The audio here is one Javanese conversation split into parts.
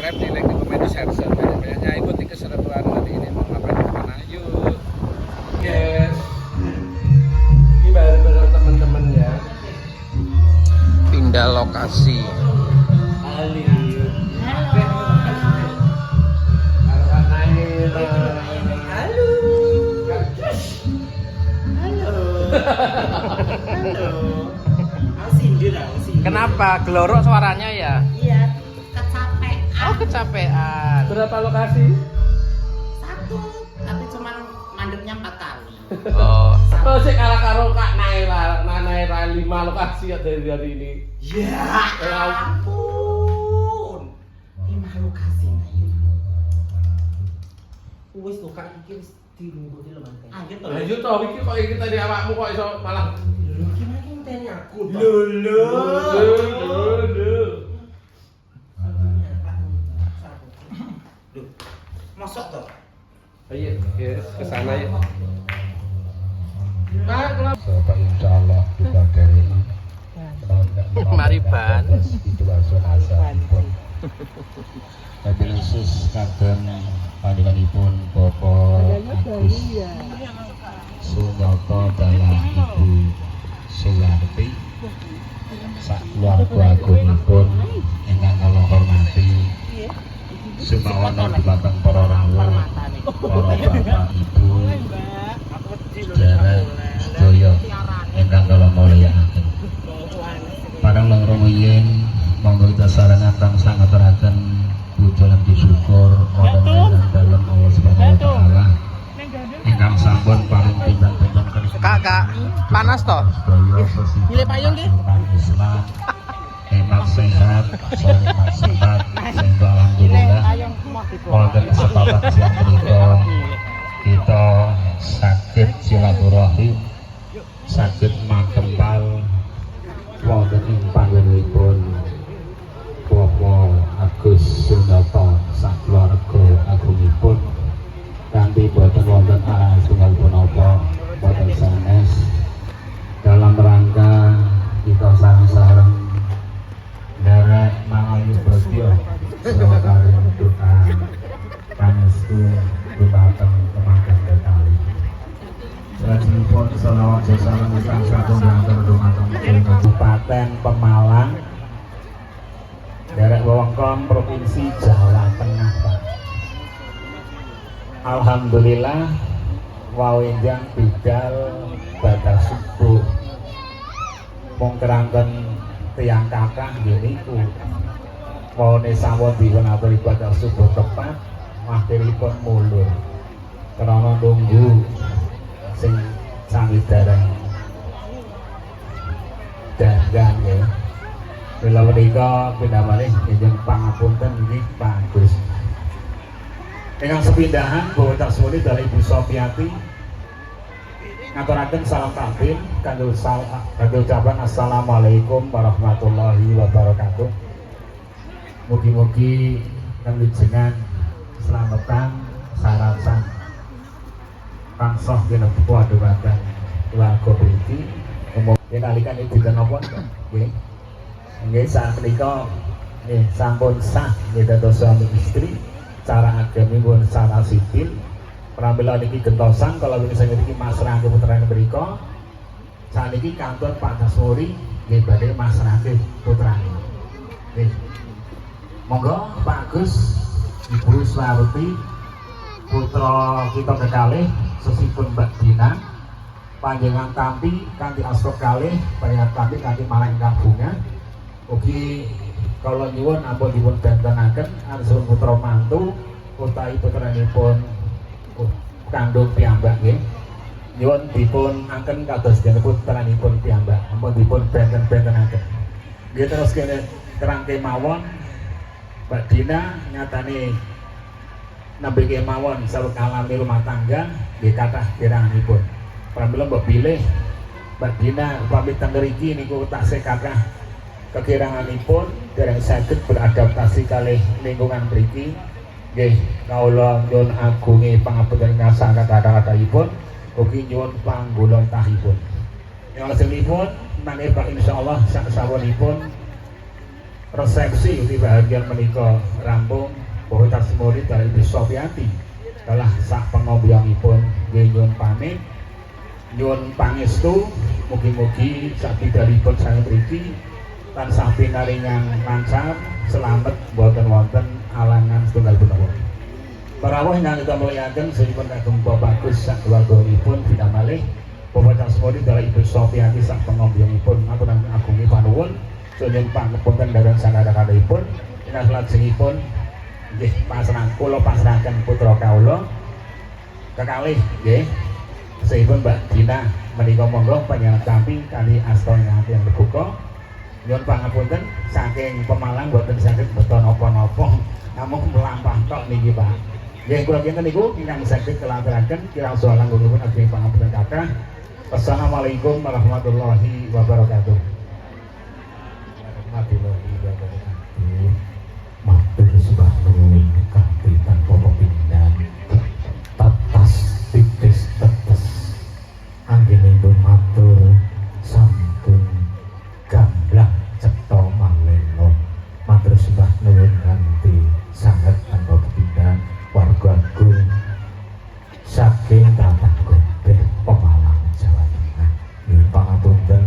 subscribe di like di komen di share banyak-banyaknya ikuti keseruan nanti ini mau ngapain kemana yuk yes ini bareng teman-teman ya pindah lokasi Ali. halo kenapa gelorok suaranya ya? Iya, kecapean. Oh kecapean. Berapa lokasi? Satu, tapi cuman mandeknya 4 kali. Oh, sih kalau karo Kak Naira 5 lokasi ya dari hari ini. Ya ampun. 5 lokasi nah ini. Wis to Kak iki wis dilungguti lho Mas. Anjir to. Lanjut toh iki kok iki tadi awakmu kok iso malah Lho iki mah ngenteni aku to. Lho. Masuk to. Ayo, ke sana ya. Bapak insya Allah kita dari Mari ban. Wabil khusus kagem panjenenganipun Bapak Agus Sunyoto dalam Ibu Sularti sak keluarga agungipun ingkang kula hormati sumawana dumateng para rawuh para bapak ibu sedherek sedaya ingkang kula mulyakaken. Parang lang rumiyin monggo kita sarangan tansah ngaturaken puja lan syukur wonten ing dalem Allah Subhanahu wa taala ingkang sampun paring pinten-pinten Kak, panas toh? Milih payung nggih? Islam hemat sehat, hemat sehat, sehingga alhamdulillah wonten kesempatan siang menika kita sakit silaturahim, sakit makempal wonten ing panggenipun Bapak Agus Sunyoto sakeluarga agungipun kanthi boten wonten arahan setunggalipun apa boten sanes dalam rangka kita sareng-sareng derek mangayu bregya sawetara doa pangestu dumateng kemangkan detali. Salajengipun selawat salam ingkang sampun diatur dumateng Kabupaten Pemalang derek wewengkon Provinsi Jawa Tengah Pak. Alhamdulillah wawenjang bidal batas subuh mung kerangken tiyang kakah nggih niku wawane sawon dipun aturi batas subuh tepat akhiripun mulur krana nunggu sing sangidareng dagang ya. Bila menika pindah malih njeng pangapunten nggih Pak Agus. Ingkang sepindahan bahwa tak sulit dari Ibu Sofiati ngaturaken salam takdim kangge ucapan assalamualaikum warahmatullahi wabarakatuh. Mugi-mugi kanjenengan selamatan sarasan pangsoh genep dumateng keluarga mriki umugi nalikan ibu dan napa nggih. Nggih saat menika nggih sampun sah nggih dados suami istri cara agami pun secara sipil pramila niki gentosan kalau ini saya niki masrahke putrane mriku saniki kantor Pak Dasmuri nggih badhe masrahke putrane nggih monggo Pak Agus Ibu Sularti putra kita kekalih sesipun Mbak Dina panjenengan tampi kanthi asta kalih panjenengan tampi kanthi marang ingkang bunga ugi kalau nyuwun ampun dipun bentahaken arep putra mantu utawi putranipun kandung piyambak nggih nyuwun dipun angken kados dene putranipun piyambak ampun dipun benten-bentenaken nggih terus kene kerangke mawon Mbak Dina nyatane nembe kemawon salut ngalami rumah tangga nggih kathah kiranganipun pramila mbok pilih Mbak Dina upami teng mriki niku taksih kathah kekiranganipun dereng saged beradaptasi kalih lingkungan mriki nggih kawula nyuwun agunge pangapunten ingkang kata-katahipun ugi nyuwun panggulantahipun. Yang lajengipun maneh Pak insyaallah sak sawonipun resepsi uti bahagian menika rampung bahwa tasmori dari Ibu Sofiati telah sak pengombyangipun nggih nyuwun pamit nyuwun pangestu mugi-mugi sakidalipun saya mriki tansah pinaringan lancar selamat boten wonten alangan setunggal punawa. Para rawuh ingkang kita muliaken sehipun kagem Bapak Gus sak keluarganipun bina malih Bapak Tasmori dari Ibu Sofiati sak pengombyangipun ngaturken agungi panuwun nyuwun pangapunten dhateng sakada-kadipun ingkang salajengipun nggih pasrah kula pasrahaken putra kawula kekalih nggih sehipun Mbak Dina menika monggo panjenengan tampi kali asta ingkang berbuka nyuwun pangapunten saking Pemalang boten saged beto napa-napa namung melampah tok niki Pak. Nggih kula kinten niku ingkang saged kelaturaken kirang saha langkungipun ageng pangapunten kathah. Assalamualaikum warahmatullahi wabarakatuh. Warahmatullahi wabarakatuh. Matur sembah nuwun kanthi tanpa pepindhan. Tatas titis tetes anggenipun matur sampun gamblang cetha malelo. Matur sembah nuwun kanthi sanget tanpa pepindhan warga agung saking Tlatah Godeh Pemalang Jawa Tengah. Nggih pangapunten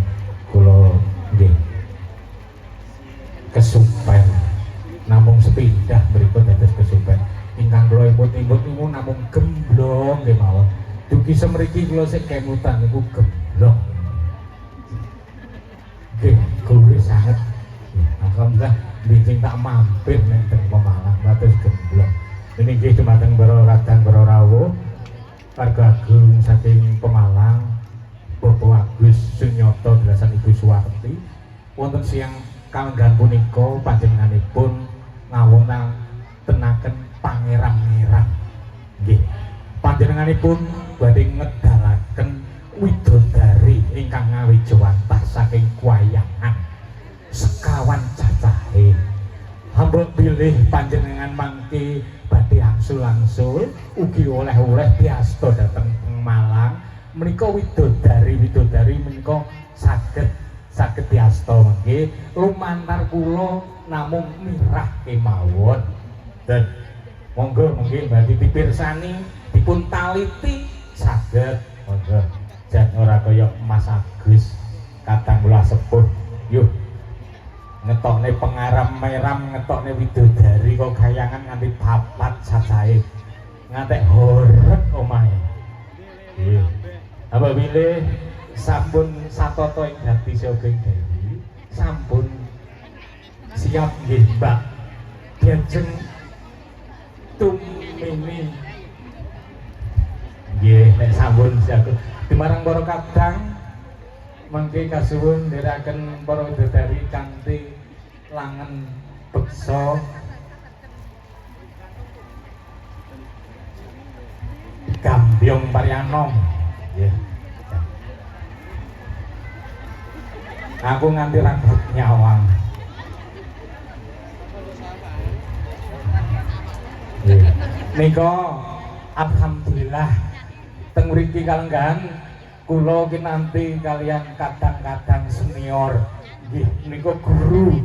kula nggih kesupen namung sepindah berikut dados kesupen ingkang kula imut-imut niku namung gemblong nggih mawon. Dugi semriki kula sik kemutan niku gemblong. Nggih, gurih sanget. Alhamdulillah binjing tak mampir ning teng Pemalang dados gemblong. Ini nggih dumateng para kadang para rawuh warga agung saking Pemalang Bapak Agus Sunyoto dalasan Ibu Suwarti wonten siang kalenggan punika panjenenganipun ngawontenaken pangeram-ngeram nggih panjenenganipun badhe ngedalaken widodari ingkang ngawijawantah saking kuwayangan sekawan cacahe hamba pilih panjenengan mangke badhe angsul-angsul ugi oleh-oleh diasta dhateng Malang menika widodari menika saged diasta nggih lumantar kula namung mirah kemawon dan monggo mungkin badhe dipirsani dipun taliti saged monggo jan ora kaya Mas Agus kadang kula sepuh yuh ngetokne pengaram-meram ngetokne widodari kok kayangan nganti papat cacahe ngantek horeg omahe nggih apabila sampun satata ing dadi sogeng dewi sampun siap nggih Mbak diajeng tumini nggih nek sampun siap dimarang para kadang mangke kasuwun ndherekaken para widodari kanthi langen beksa Gambyong Paryanom nggih. Aku nganti rambut nyawang. Nika alhamdulillah teng mriki kalenggan kula kinanti kalian kadang-kadang senior nggih nika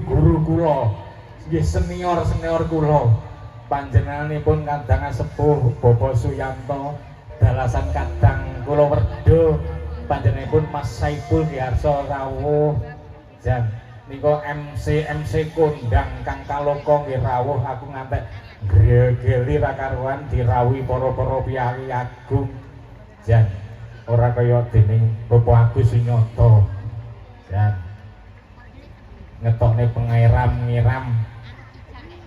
guru kula nggih senior kula panjenenganipun kadang sepuh Bapak Suyanto dalasan kadang kula werda panjenenganipun Mas Saipul Giarso rawuh jan nika MC kondang Kang Kaloko nggih rawuh aku ngantek gregeli ra karuan dirawuhi para piyai agung jan ora kaya dening Bapak Agus Sunyoto jan ngetokne pengeram-ngiram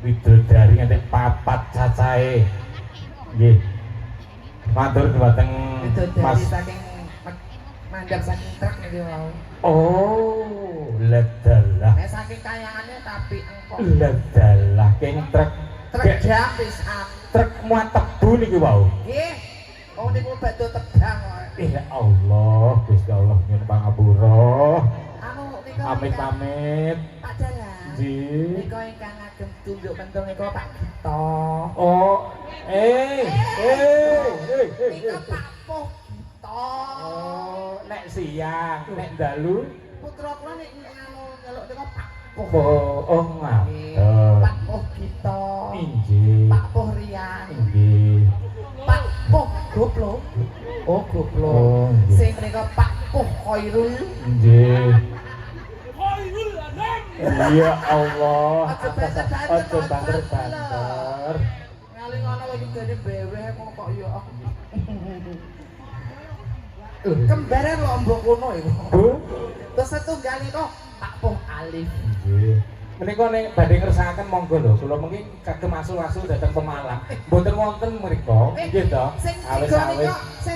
widodari ngantek papat cacahe nggih matur dhumateng Mas saking mandhap saking truk niki wau. Oh, ledalah. Nek saking kayangane tapi engko. Ledalah keng truk Tegang pisan. Truk muat tebu niki wau. Nggih. Wong niku badhe tegang kok. Ya Allah, Gusti Allah nyuwun pangapura. Anu nika Amit-amit. Pak Dalang. Nggih. Nika ingkang ngagem tunduk mentung nika Pak Gito. Oh, Nika Pak Poh Gito. Oh, nek siang, nek dalu putra kula nek anu nyeluk nika Pak Poh. oh inggih. Pak Poh Rian. Inggih. Pak Poh Goplo. Oh, Goplo. Oh, nggih. Sing menika Pak Poh Khairul. Nggih. Ya Allah. Aja banter. Ngali ngono iki gene beweh kok ya. Kembare Lombok kono iku. Bu. Terus setunggal niku Pak Poh Alif. Nggih. Menika nek badhe ngersakaken monggo lho, kula mengki kagem asul-asul dhateng Pemalang. Mboten wonten mriku, nggih to. Sing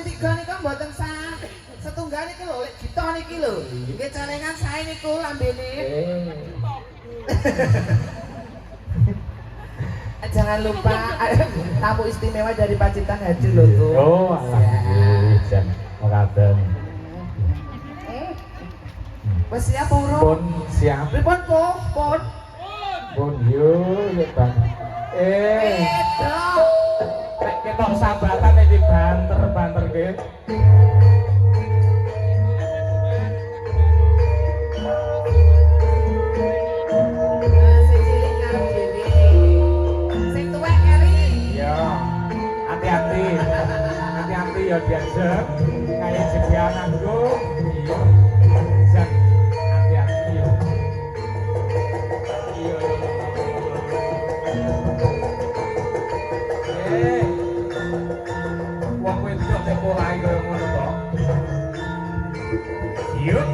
tiga niku mboten sah. Setunggal niki lho, lek gito niki lho. Nggih celengan sae niku lambene. Jangan lupa tamu istimewa dari Pacitan Haji lho tuh. Oh, alhamdulillah. Jan mekaten. Wes siap urung? Pun siap. Pripun po? Pun. Pun yo Bang. Wedok. Nek ketok sabatan nek dibanter nggih. Sing cilik karo dhewe. Sing tuwek keri. Iya. Hati-hati. Hati-hati ya biasa. Kayak sepian aku. Iya. Jan hati-hati ya. Iya. Wong wedok nek mulai kaya ngono to. Yuk.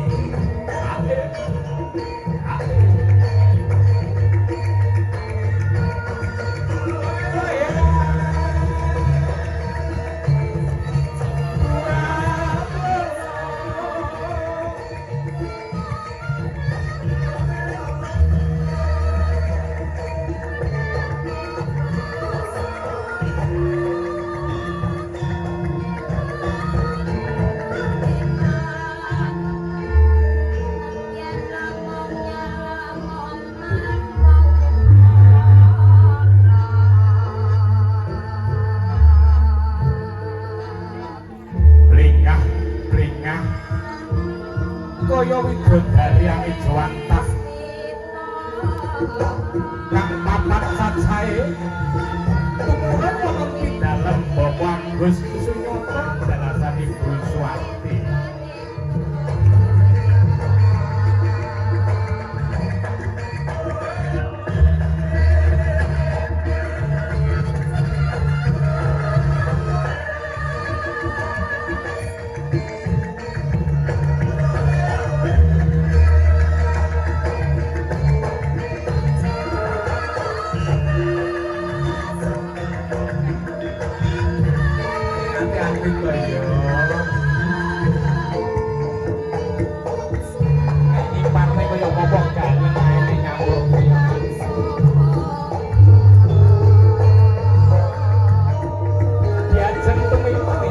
Blingah kaya widodari yang ijo antas kang papat cacahe tukuran wonten ing dalem Bapak Agus Sunyata dalasan Ibu Suwarti. Hati-hati kaya. Nek ipane kaya apa gane maine nyamuk. Diajeng temene.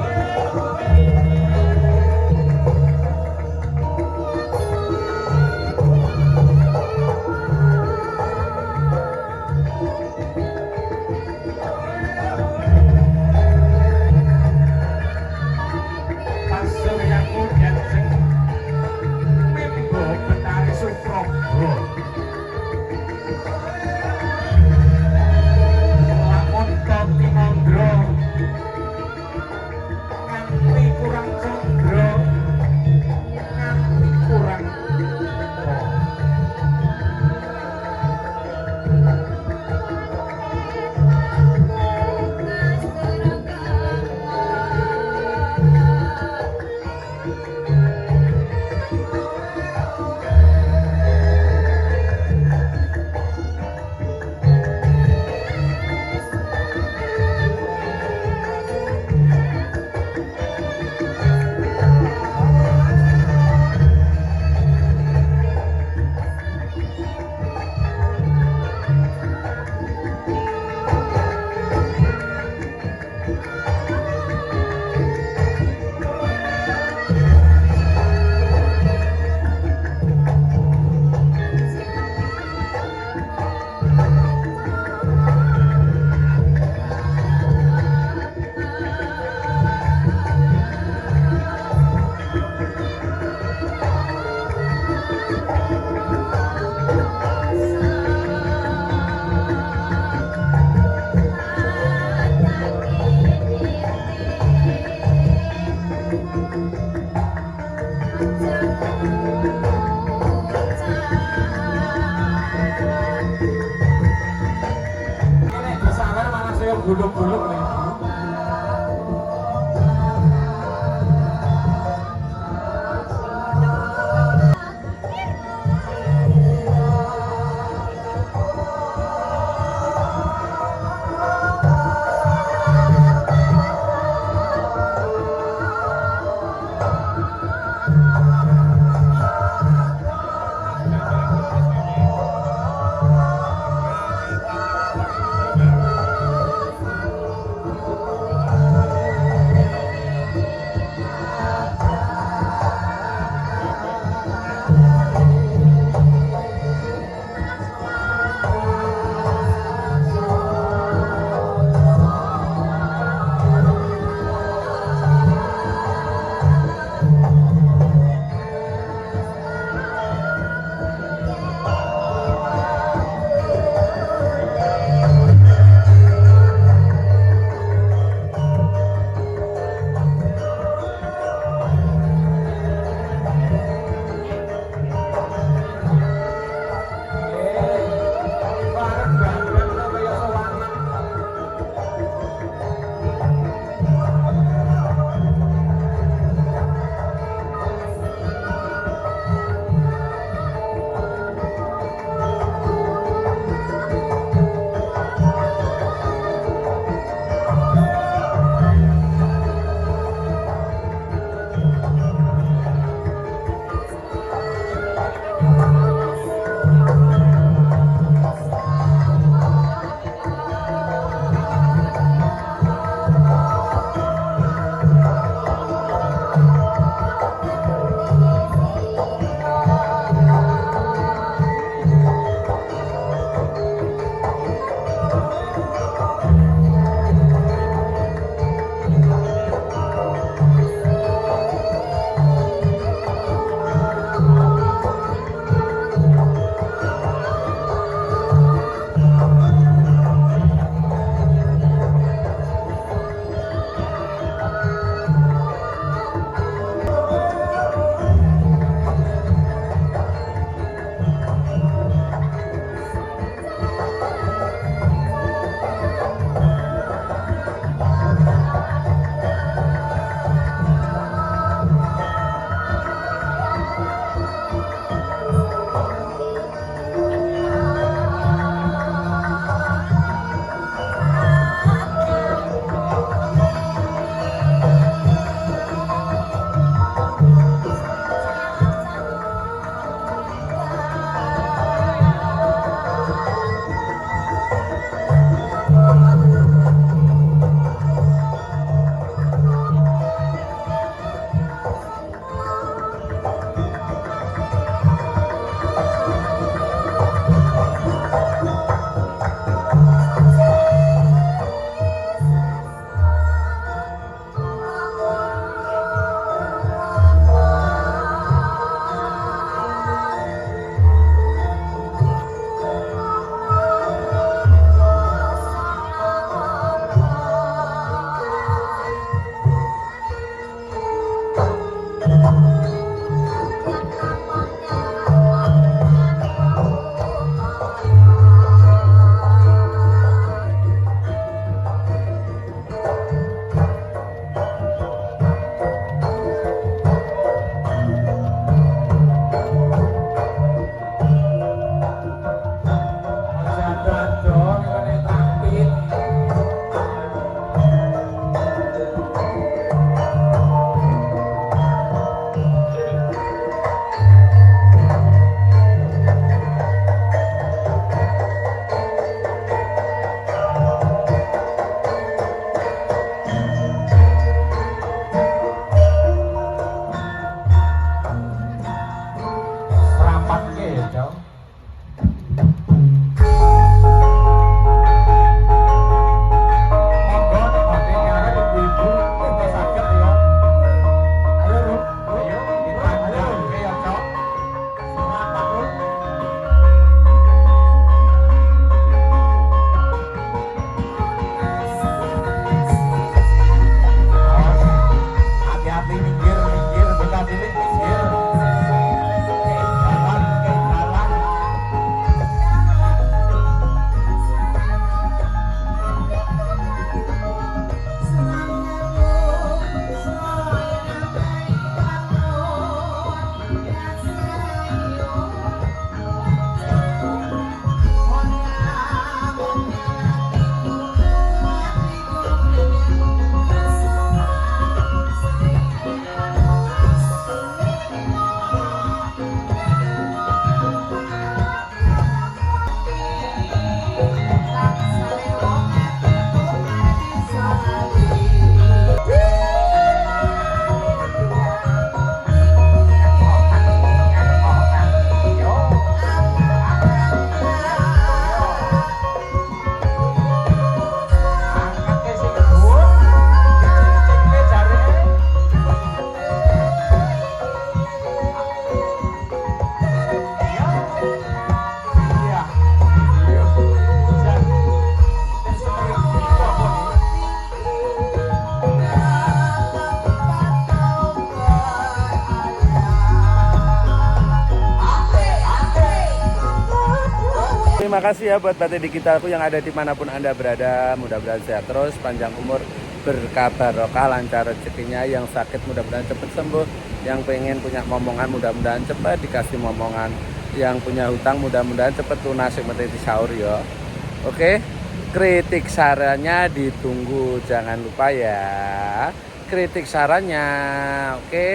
gulung-gulung nih. kasih ya buat Batik Digitalku yang ada dimanapun Anda berada. Mudah-mudahan sehat terus, panjang umur, berkah barokah, lancar rezekinya. Yang sakit mudah-mudahan cepat sembuh. Yang pengen punya momongan mudah-mudahan cepat dikasih momongan. Yang punya hutang mudah-mudahan cepat lunas seperti sahur ya. Oke, kritik sarannya ditunggu, jangan lupa ya. Kritik sarannya, oke.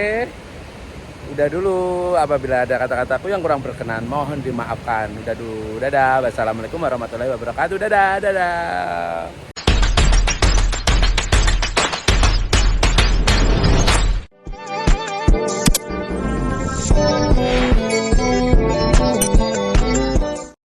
Udah dulu, apabila ada kata-kataku yang kurang berkenan mohon dimaafkan. Udah dulu, dadah. Wassalamualaikum warahmatullahi wabarakatuh. Dadah, dadah.